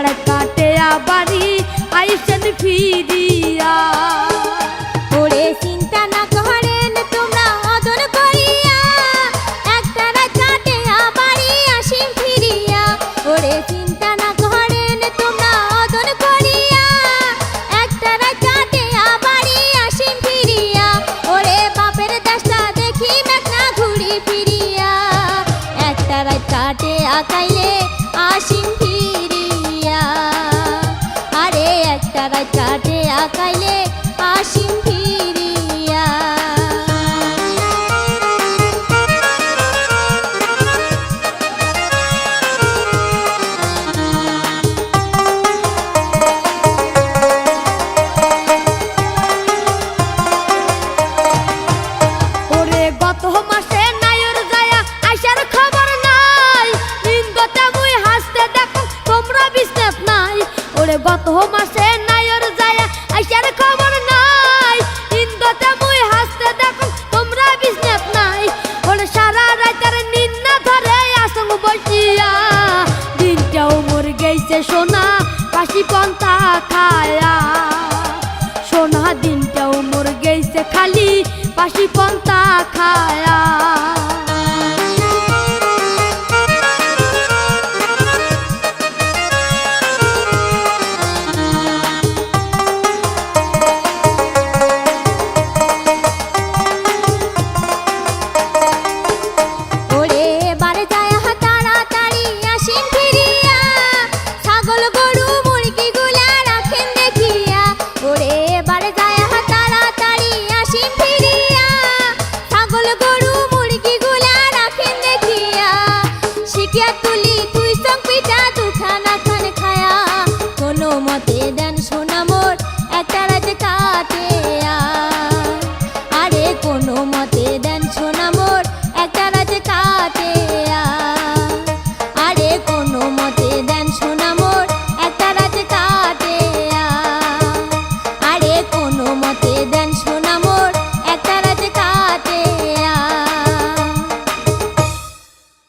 রাত কাটে বাড়ি আইসেন ফিরিয়া। ওরে চিন্তা না করেন তোমরা অদর করিয়া, একটা রাত কাটে বাড়ি আসিম ফিরিয়া। ওরে চিন্তা না করেন তোমরা অদর করিয়া, একটা রাত কাটে বাড়ি আসিম ফিরিয়া। ওরে বাপের দেশটা দেখি মেঘনা ঘুরি ফিরিয়া, একটা রাত কাটে আকাইলে আসিম ফিরিয়া। আরে একটা রাত কাটে আকাইলে আসিম ফিরিয়া। ওরে গত মাসে নায়র যায়া আইসার খবর নাই, নিন্দতে মুই হাসতে দেখো তোমরা বিশ্বাস নাই। ওরে গত মাসে নায়র যায়া আইসার খবর নাই, নিন্দতে মুই হাসতে দেখো তোমরা বিশ্বাস নাই। ওরে সারা রাতের নিন্না ধরে আসং বসিয়া, দিনটাও মোর গেছে সোনা কাশি পন্থা খায়া। সোনা দিনটাও মোর গেছে খালি পাশি পন্থা খায়া। ওরে বারে যায় তাড়াতাড়ি আসিম ফিরিয়া, ছাগল গরু মুরগি গুলা রাখেন দেখিয়া। ওরে বারে যায় তাড়াতাড়ি আসিম ফিরিয়া, ছাগল গরু মুরগি গুলা রাখেন দেখিয়া। শিখিয়া তুলি তুই সং পিঠা দুখানা খান খায়া, কোনো মতে দেন সোনা মোর একটা রাত কাটিয়া। আরে কোনো মতে দেন সোনা মোর একটা রাত কাটিয়া। আরে কোনো মতে দেন সোনা মোর একটা রাত কাটিয়া। আরে কোনো মতে দেন